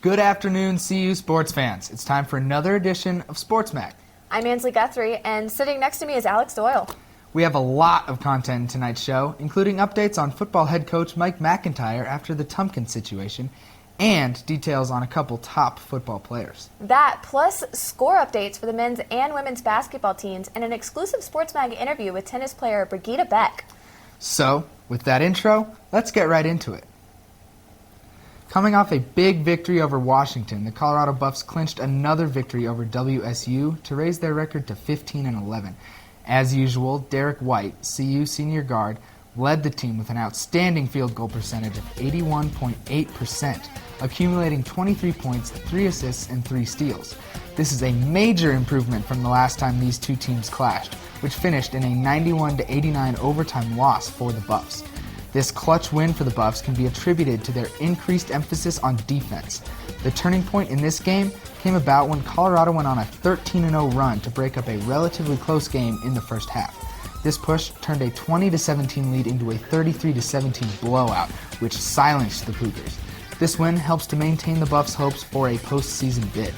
Good afternoon, CU sports fans. It's time for another edition of Sports Mag. I'm Ansley Guthrie, and sitting next to me is Alex Doyle. We have a lot of content in tonight's show, including updates on football head coach Mike McIntyre after the Tumpkin situation, and details on a couple top football players. That, plus score updates for the men's and women's basketball teams, and an exclusive Sports Mag interview with tennis player Brigitte Beck. So, with that intro, let's get right into it. Coming off a big victory over Washington, the Colorado Buffs clinched another victory over WSU to raise their record to 15-11. As usual, Derek White, CU senior guard, led the team with an outstanding field goal percentage of 81.8%, accumulating 23 points, 3 assists, and 3 steals. This is a major improvement from the last time these two teams clashed, which finished in a 91-89 overtime loss for the Buffs. This clutch win for the Buffs can be attributed to their increased emphasis on defense. The turning point in this game came about when Colorado went on a 13-0 run to break up a relatively close game in the first half. This push turned a 20-17 lead into a 33-17 blowout, which silenced the Cougars. This win helps to maintain the Buffs' hopes for a postseason bid.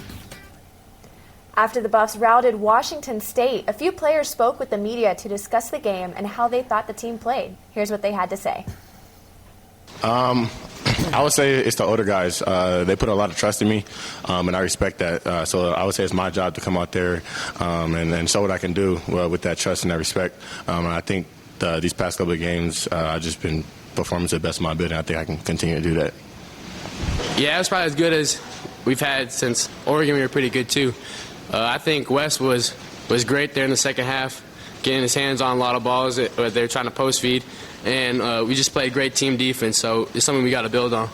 After the Buffs routed Washington State, a few players spoke with the media to discuss the game and how they thought the team played. Here's what they had to say. I would say it's the older guys. They put a lot of trust in me, and I respect that. So I would say it's my job to come out there and show what I can do with that trust and that respect. And I think these past couple of games, I've just been performing to the best of my ability, and I think I can continue to do that. Yeah, it's probably as good as we've had since Oregon. We were pretty good, too. I think West was great there in the second half, getting his hands on a lot of balls. They're trying to post feed, and we just played great team defense, so it's something we got to build on.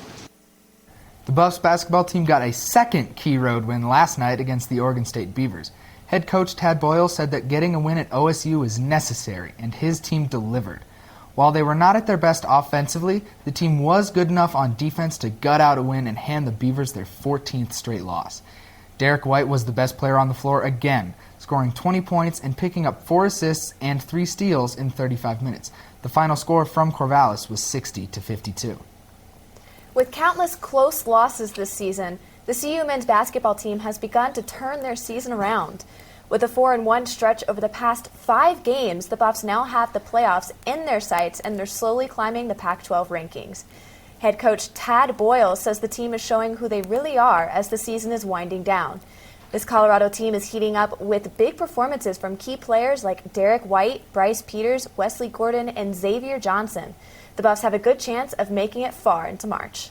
The Buffs basketball team got a second key road win last night against the Oregon State Beavers. Head coach Tad Boyle said that getting a win at OSU was necessary, and his team delivered. While they were not at their best offensively, the team was good enough on defense to gut out a win and hand the Beavers their 14th straight loss. Derek White was the best player on the floor again, scoring 20 points and picking up 4 assists and 3 steals in 35 minutes. The final score from Corvallis was 60-52. With countless close losses this season, the CU men's basketball team has begun to turn their season around. With a 4-1 stretch over the past 5 games, the Buffs now have the playoffs in their sights, and they're slowly climbing the Pac-12 rankings. Head coach Tad Boyle says the team is showing who they really are as the season is winding down. This Colorado team is heating up with big performances from key players like Derek White, Bryce Peters, Wesley Gordon, and Xavier Johnson. The Buffs have a good chance of making it far into March.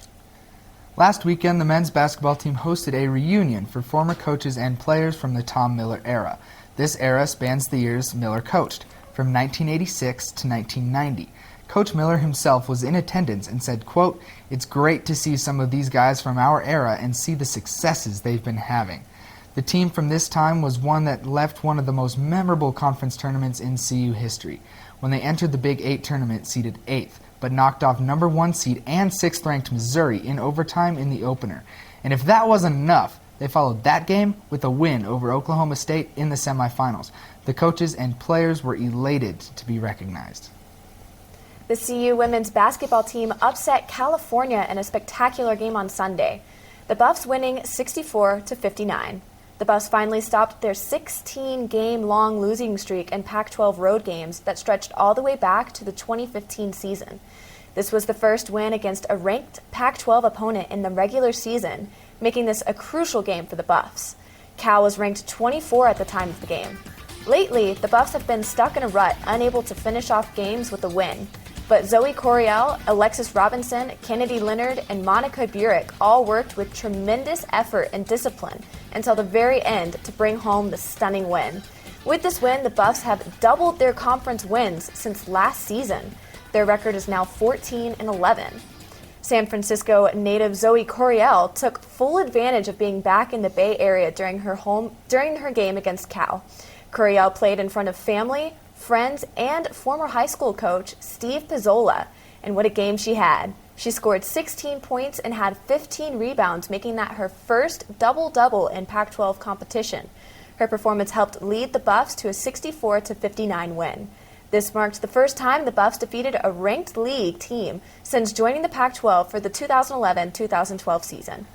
Last weekend, the men's basketball team hosted a reunion for former coaches and players from the Tom Miller era. This era spans the years Miller coached, from 1986 to 1990. Coach Miller himself was in attendance and said, quote, "It's great to see some of these guys from our era and see the successes they've been having." The team from this time was one that left one of the most memorable conference tournaments in CU history, when they entered the Big 8 tournament seeded 8th, but knocked off number 1 seed and 6th-ranked Missouri in overtime in the opener. And if that wasn't enough, they followed that game with a win over Oklahoma State in the semifinals. The coaches and players were elated to be recognized. The CU women's basketball team upset California in a spectacular game on Sunday. The Buffs winning 64-59. The Buffs finally stopped their 16-game-long losing streak in Pac-12 road games that stretched all the way back to the 2015 season. This was the first win against a ranked Pac-12 opponent in the regular season, making this a crucial game for the Buffs. Cal was ranked 24 at the time of the game. Lately, the Buffs have been stuck in a rut, unable to finish off games with a win. But Zoe Coriel, Alexis Robinson, Kennedy Leonard, and Monica Burek all worked with tremendous effort and discipline until the very end to bring home the stunning win. With this win, the Buffs have doubled their conference wins since last season. Their record is now 14-11. San Francisco native Zoe Coriel took full advantage of being back in the Bay Area during her game against Cal. Coriel played in front of family, friends, and former high school coach Steve Pizzola, and what a game she had. She scored 16 points and had 15 rebounds, making that her first double-double in Pac-12 competition. Her performance helped lead the Buffs to a 64-59 win. This marked the first time the Buffs defeated a ranked league team since joining the Pac-12 for the 2011-2012 season.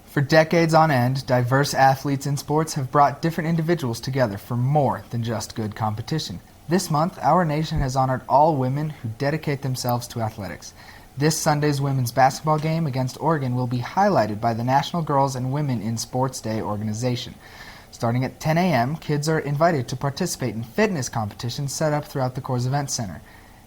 For decades on end, diverse athletes in sports have brought different individuals together for more than just good competition. This month, our nation has honored all women who dedicate themselves to athletics. This Sunday's women's basketball game against Oregon will be highlighted by the National Girls and Women in Sports Day organization. Starting at 10 a.m., kids are invited to participate in fitness competitions set up throughout the Coors Event Center.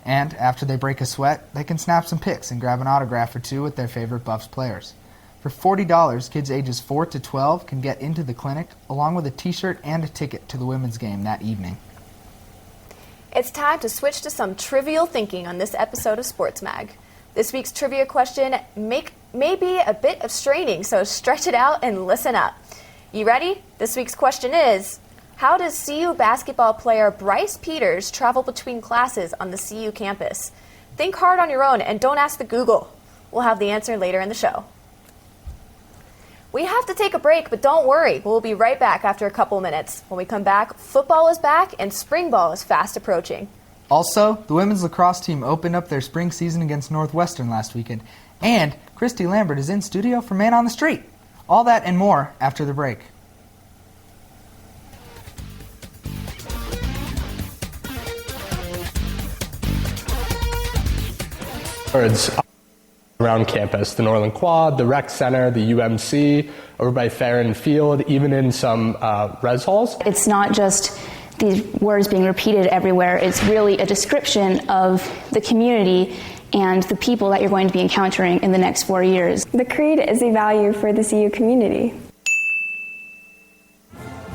And after they break a sweat, they can snap some pics and grab an autograph or two with their favorite Buffs players. For $40, kids ages 4 to 12 can get into the clinic along with a t-shirt and a ticket to the women's game that evening. It's time to switch to some trivial thinking on this episode of Sports Mag. This week's trivia question may be a bit of straining, so stretch it out and listen up. You ready? This week's question is, how does CU basketball player Bryce Peters travel between classes on the CU campus? Think hard on your own and don't ask the Google. We'll have the answer later in the show. We have to take a break, but don't worry. We'll be right back after a couple minutes. When we come back, football is back and spring ball is fast approaching. Also, the women's lacrosse team opened up their spring season against Northwestern last weekend, and Christy Lambert is in studio for Man on the Street. All that and more after the break. Around campus, the Norland Quad, the Rec Center, the UMC, over by Farron Field, even in some res halls. It's not just these words being repeated everywhere. It's really a description of the community and the people that you're going to be encountering in the next 4 years. The creed is a value for the CU community.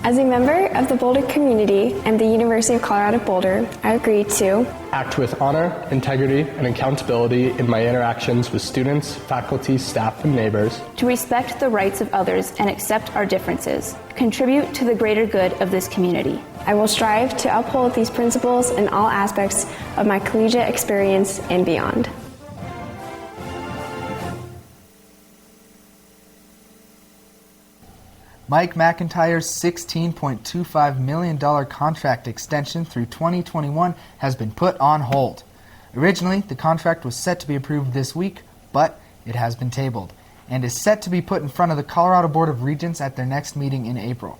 As a member of the Boulder community and the University of Colorado Boulder, I agree to act with honor, integrity, and accountability in my interactions with students, faculty, staff, and neighbors. To respect the rights of others and accept our differences. Contribute to the greater good of this community. I will strive to uphold these principles in all aspects of my collegiate experience and beyond. Mike McIntyre's $16.25 million contract extension through 2021 has been put on hold. Originally, the contract was set to be approved this week, but it has been tabled and is set to be put in front of the Colorado Board of Regents at their next meeting in April.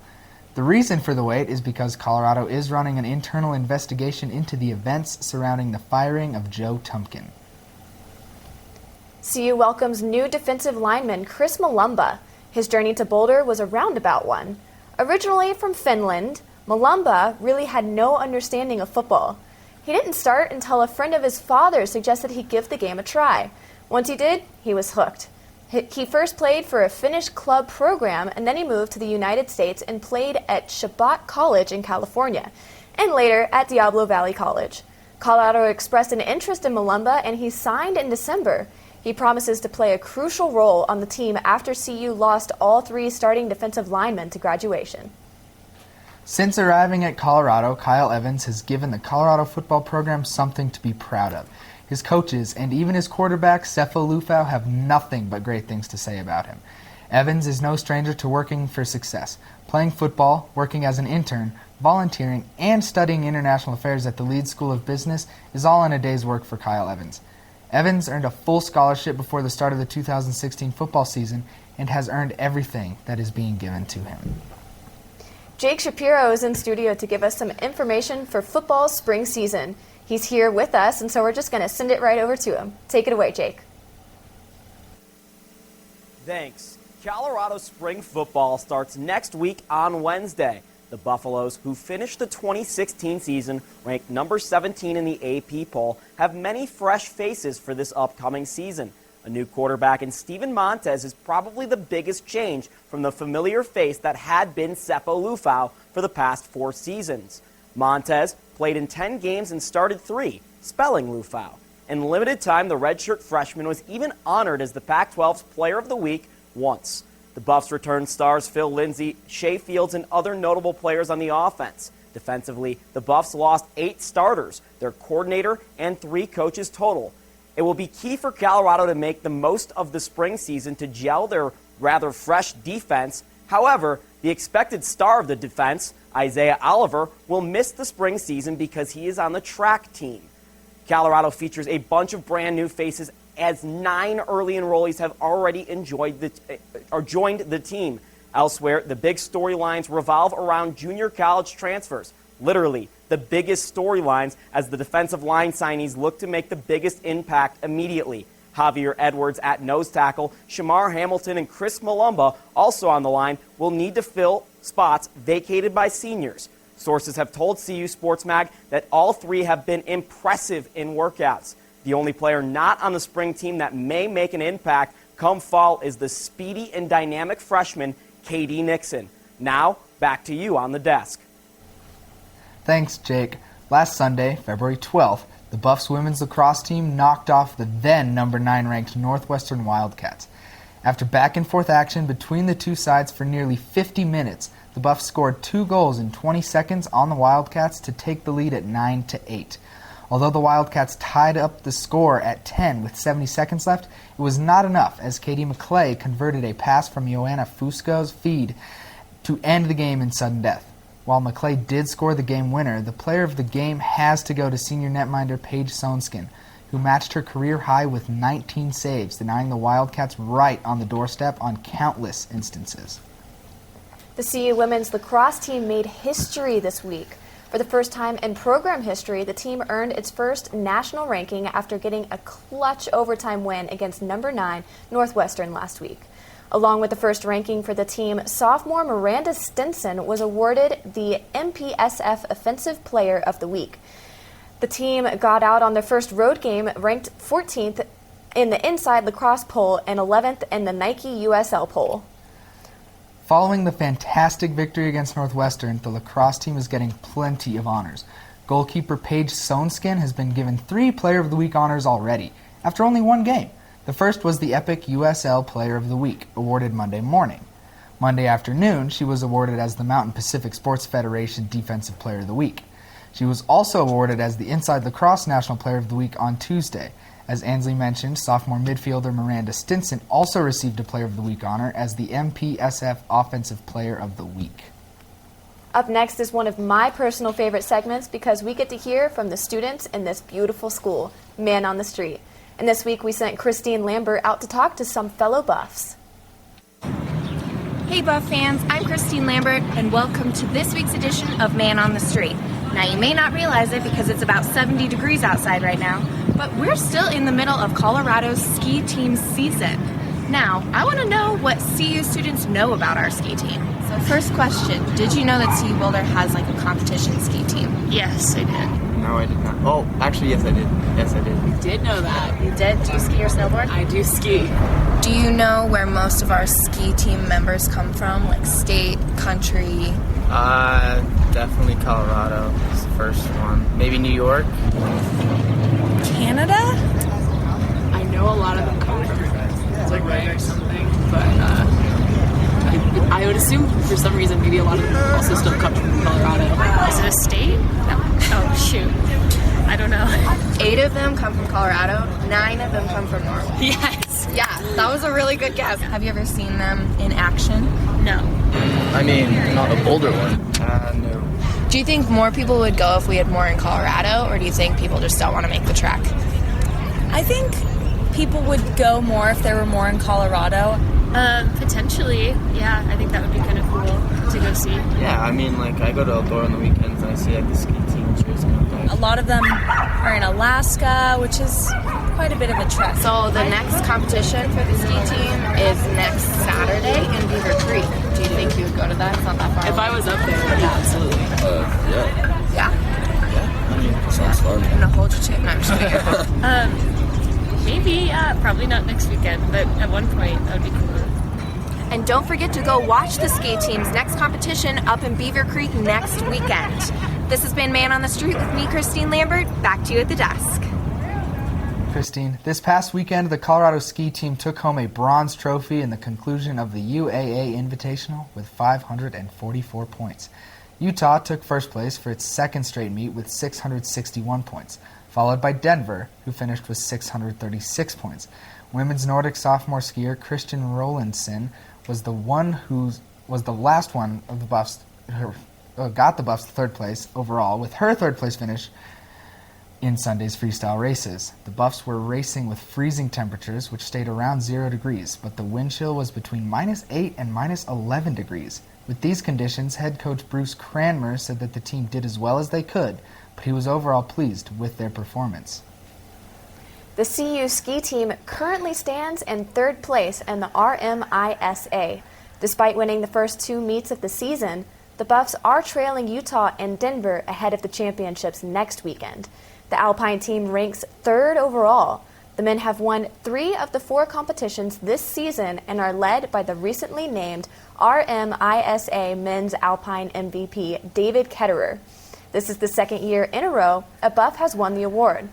The reason for the wait is because Colorado is running an internal investigation into the events surrounding the firing of Joe Tumpkin. CU welcomes new defensive lineman Chris Malumba. His journey to Boulder was a roundabout one. Originally from Finland, Malumba really had no understanding of football. He didn't start until a friend of his father suggested he give the game a try. Once he did, he was hooked. He first played for a Finnish club program, and then he moved to the United States and played at Shabbat College in California, and later at Diablo Valley College. Colorado expressed an interest in Malumba, and he signed in December. He promises to play a crucial role on the team after CU lost all 3 starting defensive linemen to graduation. Since arriving at Colorado, Kyle Evans has given the Colorado football program something to be proud of. His coaches and even his quarterback, Sefo Lufau, have nothing but great things to say about him. Evans is no stranger to working for success. Playing football, working as an intern, volunteering, and studying international affairs at the Leeds School of Business is all in a day's work for Kyle Evans. Evans earned a full scholarship before the start of the 2016 football season and has earned everything that is being given to him. Jake Shapiro is in studio to give us some information for football's spring season. He's here with us, and so we're just going to send it right over to him. Take it away, Jake. Thanks. Colorado spring football starts next week on Wednesday. The Buffaloes, who finished the 2016 season ranked number 17 in the AP poll, have many fresh faces for this upcoming season. A new quarterback in Steven Montez is probably the biggest change from the familiar face that had been Sefo Lufau for the past 4 seasons. Montez played in 10 games and started 3, spelling Lufau. In limited time, the redshirt freshman was even honored as the Pac-12's Player of the Week once. The Buffs returned stars Phil Lindsay, Shea Fields, and other notable players on the offense. Defensively, the Buffs lost 8 starters, their coordinator, and 3 coaches total. It will be key for Colorado to make the most of the spring season to gel their rather fresh defense. However, the expected star of the defense, Isaiah Oliver, will miss the spring season because he is on the track team. Colorado features a bunch of brand new faces as 9 early enrollees have already joined the team. Elsewhere, the big storylines revolve around junior college transfers. Literally, the biggest storylines as the defensive line signees look to make the biggest impact immediately. Javier Edwards at nose tackle, Shamar Hamilton and Chris Malumba, also on the line, will need to fill spots vacated by seniors. Sources have told CU Sports Mag that all three have been impressive in workouts. The only player not on the spring team that may make an impact come fall is the speedy and dynamic freshman, K.D. Nixon. Now, back to you on the desk. Thanks, Jake. Last Sunday, February 12th, the Buffs women's lacrosse team knocked off the then number 9 ranked Northwestern Wildcats. After back-and-forth action between the two sides for nearly 50 minutes, the Buffs scored 2 goals in 20 seconds on the Wildcats to take the lead at 9-8. Although the Wildcats tied up the score at 10 with 70 seconds left, it was not enough as Katie McClay converted a pass from Joanna Fusco's feed to end the game in sudden death. While McClay did score the game winner, the player of the game has to go to senior netminder Paige Soneskin, who matched her career high with 19 saves, denying the Wildcats right on the doorstep on countless instances. The CU women's lacrosse team made history this week. For the first time in program history, the team earned its first national ranking after getting a clutch overtime win against number 9 Northwestern last week. Along with the first ranking for the team, sophomore Miranda Stinson was awarded the MPSF Offensive Player of the Week. The team got out on their first road game, ranked 14th in the Inside Lacrosse poll and 11th in the Nike USL poll. Following the fantastic victory against Northwestern, the lacrosse team is getting plenty of honors. Goalkeeper Paige Soneskin has been given 3 Player of the Week honors already, after only 1 game. The first was the Epic USL Player of the Week, awarded Monday morning. Monday afternoon, she was awarded as the Mountain Pacific Sports Federation Defensive Player of the Week. She was also awarded as the Inside Lacrosse National Player of the Week on Tuesday. As Ansley mentioned, sophomore midfielder Miranda Stinson also received a Player of the Week honor as the MPSF Offensive Player of the Week. Up next is one of my personal favorite segments because we get to hear from the students in this beautiful school, Man on the Street. And this week we sent Christine Lambert out to talk to some fellow Buffs. Hey Buff fans, I'm Christine Lambert and welcome to this week's edition of Man on the Street. Now you may not realize it because it's about 70 degrees outside right now, but we're still in the middle of Colorado's ski team season. Now, I want to know what CU students know about our ski team. So first question, did you know that CU Boulder has like a competition ski team? Yes, I did. No, I did not. Oh, actually, yes, I did. Yes, I did. You did know that. You did? Do you ski or snowboard? I do ski. Do you know where most of our ski team members come from? Like state, country? Definitely Colorado is the first one. Maybe New York. Canada? I know a lot of them come from Missouri or something, but I would assume for some reason maybe a lot of them also still come from Colorado. Is it a state? No. Oh, shoot. I don't know. 8 of them come from Colorado. 9 of them come from Norway. Yes. Yeah, that was a really good guess. Have you ever seen them in action? No. I mean, not a Boulder one. No. Do you think more people would go if we had more in Colorado, or do you think people just don't want to make the trek? I think people would go more if there were more in Colorado. Potentially, yeah. I think that would be kind of cool to go see. Yeah, I mean, like, I go to Eldora on the weekends and I see, like, the ski teams racing up there. A lot of them are in Alaska, which is quite a bit of a trek. So the next competition for the ski team is next Saturday in Beaver Creek. Do you think you would go to that? It's not that far If away. I was up there, yeah, absolutely. Yeah. Yeah. I mean, it sounds fun. I'm gonna hold your tip. No, I'm just kidding. Maybe, yeah. Probably not next weekend, but at one point that would be cool. And don't forget to go watch the ski team's next competition up in Beaver Creek next weekend. This has been Man on the Street with me, Christine Lambert. Back to you at the desk. Christine, this past weekend, the Colorado ski team took home a bronze trophy in the conclusion of the UAA Invitational with 544 points. Utah took first place for its second straight meet with 661 points, followed by Denver, who finished with 636 points. Women's Nordic sophomore skier Christian Rolandson was the last one of the Buffs got the Buffs third place overall. With her third place finish, In Sunday's freestyle races, the Buffs were racing with freezing temperatures, which stayed around 0 degrees, but the wind chill was between -8 and -11 degrees. With these conditions, head coach Bruce Cranmer said that the team did as well as they could, but he was overall pleased with their performance. The CU ski team currently stands in third place in the RMISA. Despite winning the first 2 meets of the season, the Buffs are trailing Utah and Denver ahead of the championships next weekend. The Alpine team ranks 3rd overall. The men have won 3 of the 4 competitions this season and are led by the recently named RMISA Men's Alpine MVP, David Ketterer. This is the 2nd year in a row a Buff has won the award.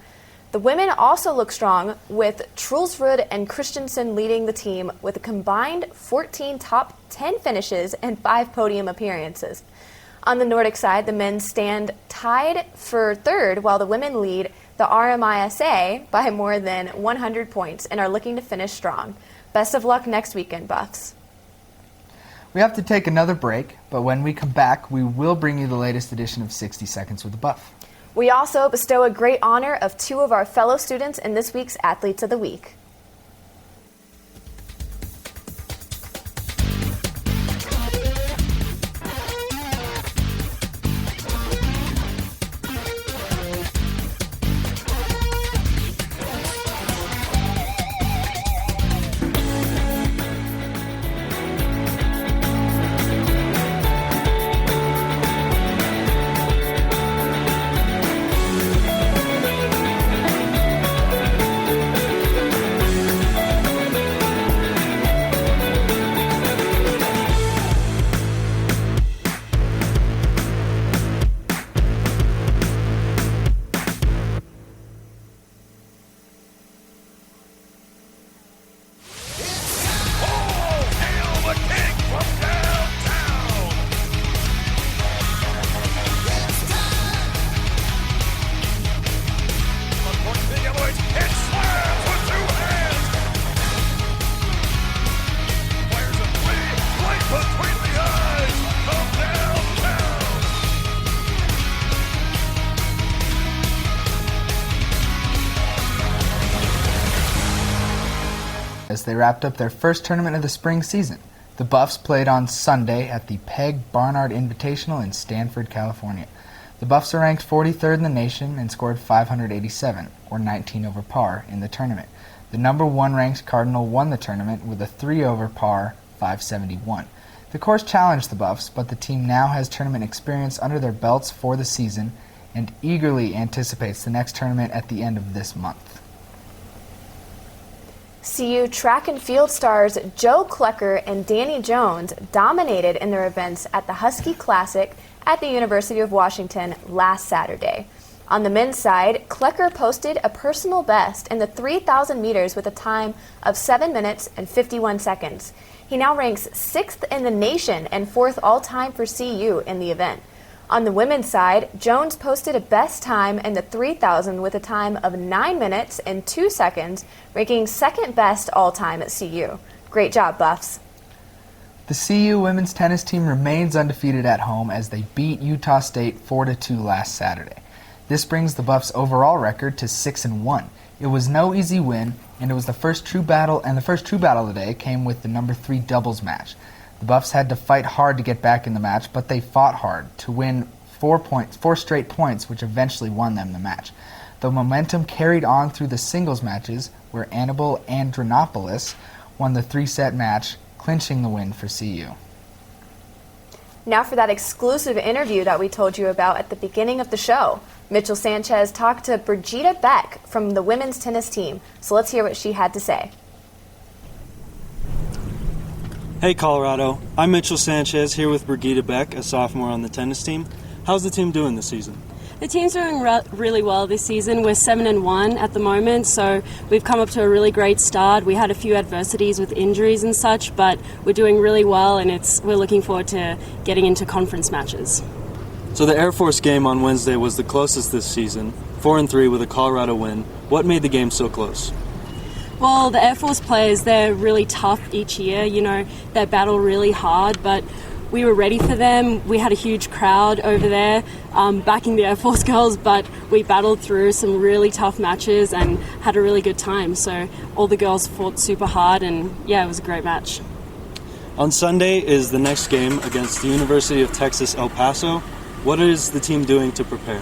The women also look strong, with Trulsrud and Christensen leading the team with a combined 14 top 10 finishes and 5 podium appearances. On the Nordic side, the men stand tied for 3rd, while the women lead the RMISA by more than 100 points and are looking to finish strong. Best of luck next weekend, Buffs. We have to take another break, but when we come back, we will bring you the latest edition of 60 Seconds with the Buff. We also bestow a great honor of 2 of our fellow students in this week's Athletes of the Week. As they wrapped up their first tournament of the spring season, the Buffs played on Sunday at the Peg Barnard Invitational in Stanford, California. The Buffs are ranked 43rd in the nation and scored 587, or 19 over par, in the tournament. The number 1 ranked Cardinal won the tournament with a 3 over par 571. The course challenged the Buffs, but the team now has tournament experience under their belts for the season and eagerly anticipates the next tournament at the end of this month. CU track and field stars Joe Klecker and Danny Jones dominated in their events at the Husky Classic at the University of Washington last Saturday. On the men's side, Klecker posted a personal best in the 3,000 meters with a time of 7 minutes and 51 seconds. He now ranks 6th in the nation and 4th all-time for CU in the event. On the women's side, Jones posted a best time in the 3,000 with a time of 9 minutes and 2 seconds, ranking 2nd best all-time at CU. Great job, Buffs. The CU women's tennis team remains undefeated at home as they beat Utah State 4-2 last Saturday. This brings the Buffs' overall record to 6-1. It was no easy win, and it was the first true battle of the day came with the number 3 doubles match. The Buffs had to fight hard to get back in the match, but they fought hard to win 4 straight points, which eventually won them the match. The momentum carried on through the singles matches, where Annabelle Andronopoulos won the 3-set match, clinching the win for CU. Now for that exclusive interview that we told you about at the beginning of the show. Mitchell Sanchez talked to Brigitte Beck from the women's tennis team, so let's hear what she had to say. Hey Colorado, I'm Mitchell Sanchez here with Brigitte Beck, a sophomore on the tennis team. How's the team doing this season? The team's doing really well this season. We're 7-1 at the moment, so we've come up to a really great start. We had a few adversities with injuries and such, but we're doing really well, and we're looking forward to getting into conference matches. So the Air Force game on Wednesday was the closest this season, 4-3 with a Colorado win. What made the game so close? Well, the Air Force players, they're really tough each year. You know, they battle really hard, but we were ready for them. We had a huge crowd over there backing the Air Force girls, but we battled through some really tough matches and had a really good time. So all the girls fought super hard, and yeah, it was a great match. On Sunday is the next game against the University of Texas El Paso. What is the team doing to prepare?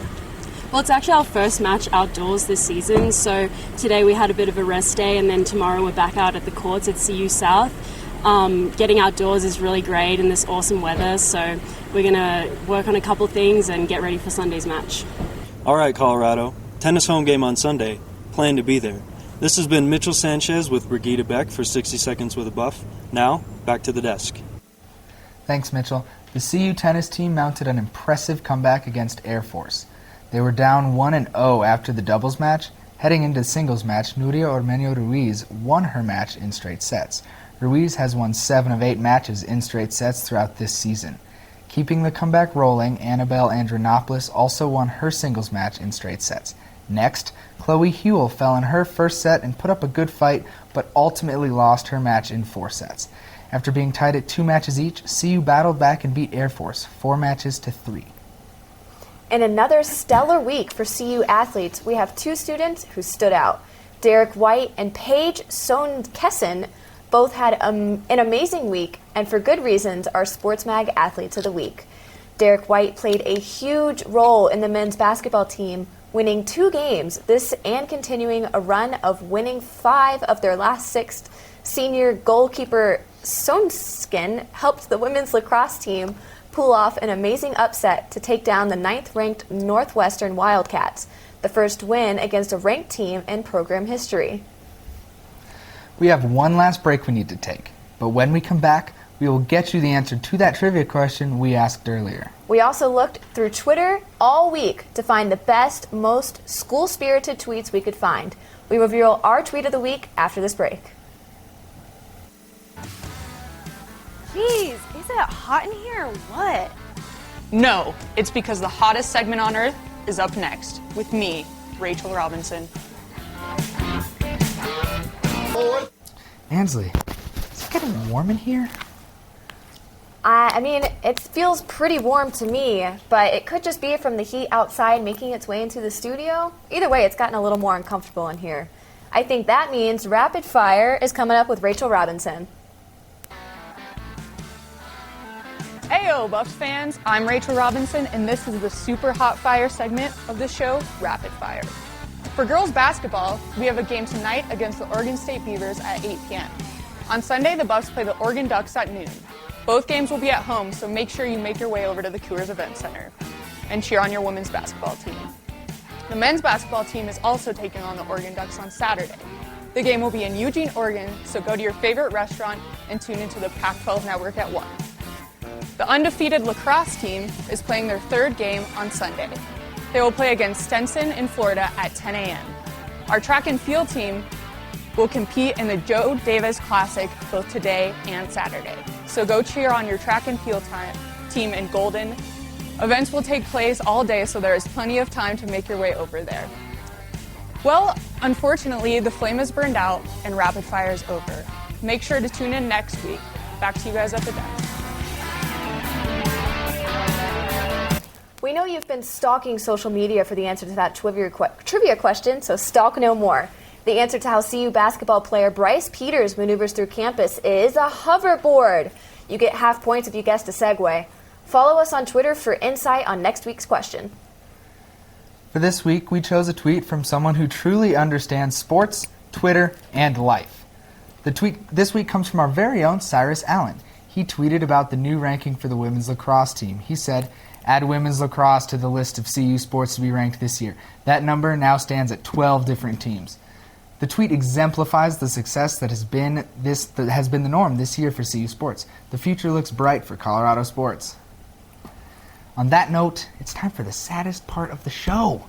Well, it's actually our first match outdoors this season, so today we had a bit of a rest day, and then tomorrow we're back out at the courts at CU South. Getting outdoors is really great in this awesome weather, so we're going to work on a couple things and get ready for Sunday's match. All right, Colorado. Tennis home game on Sunday. Plan to be there. This has been Mitchell Sanchez with Brigida Beck for 60 Seconds with a Buff. Now, back to the desk. Thanks, Mitchell. The CU tennis team mounted an impressive comeback against Air Force. They were down 1-0 after the doubles match. Heading into the singles match, Nuria Ormeño Ruiz won her match in straight sets. Ruiz has won 7 of 8 matches in straight sets throughout this season. Keeping the comeback rolling, Annabelle Andronopoulos also won her singles match in straight sets. Next, Chloe Hewell fell in her first set and put up a good fight, but ultimately lost her match in 4 sets. After being tied at 2 matches each, CU battled back and beat Air Force 4 matches to 3. In another stellar week for CU athletes, we have 2 students who stood out. Derek White and Paige Sohn-Kessen both had an amazing week, and for good reasons, are SportsMag Athletes of the Week. Derek White played a huge role in the men's basketball team, winning 2 games this and continuing a run of winning 5 of their last 6. Senior goalkeeper Sonskin helped the women's lacrosse team pull off an amazing upset to take down the 9th-ranked Northwestern Wildcats, the first win against a ranked team in program history. We have one last break we need to take, but when we come back, we will get you the answer to that trivia question we asked earlier. We also looked through Twitter all week to find the best, most school-spirited tweets we could find. We will reveal our tweet of the week after this break. Jeez, is it hot in here or what? No, it's because the hottest segment on Earth is up next with me, Rachel Robinson. Ansley, is it getting warm in here? I mean, it feels pretty warm to me, but it could just be from the heat outside making its way into the studio. Either way, it's gotten a little more uncomfortable in here. I think that means Rapid Fire is coming up with Rachel Robinson. Heyo, Buffs fans, I'm Rachel Robinson, and this is the super hot fire segment of the show, Rapid Fire. For girls basketball, we have a game tonight against the Oregon State Beavers at 8 p.m. On Sunday, the Buffs play the Oregon Ducks at noon. Both games will be at home, so make sure you make your way over to the Coors Event Center and cheer on your women's basketball team. The men's basketball team is also taking on the Oregon Ducks on Saturday. The game will be in Eugene, Oregon, so go to your favorite restaurant and tune into the Pac-12 network at 1. The undefeated lacrosse team is playing their 3rd game on Sunday. They will play against Stenson in Florida at 10 a.m. Our track and field team will compete in the Joe Davis Classic both today and Saturday. So go cheer on your track and field team in Golden. Events will take place all day, so there is plenty of time to make your way over there. Well, unfortunately, the flame is burned out and Rapid Fire is over. Make sure to tune in next week. Back to you guys at the desk. We know you've been stalking social media for the answer to that trivia question, so stalk no more. The answer to how CU basketball player Bryce Peters maneuvers through campus is a hoverboard. You get half points if you guessed a segue. Follow us on Twitter for insight on next week's question. For this week, we chose a tweet from someone who truly understands sports, Twitter, and life. The tweet this week comes from our very own Cyrus Allen. He tweeted about the new ranking for the women's lacrosse team. He said, "Add women's lacrosse to the list of CU sports to be ranked this year. That number now stands at 12 different teams." The tweet exemplifies the success that has been the norm this year for CU sports. The future looks bright for Colorado sports. On that note, it's time for the saddest part of the show,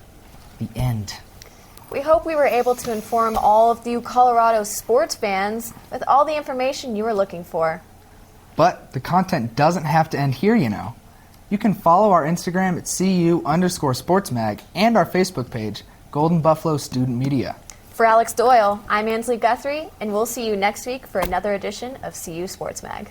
the end. We hope we were able to inform all of you Colorado sports fans with all the information you were looking for. But the content doesn't have to end here, you know. You can follow our Instagram at CU_SportsMag and our Facebook page, Golden Buffalo Student Media. For Alex Doyle, I'm Ansley Guthrie, and we'll see you next week for another edition of CU Sports Mag.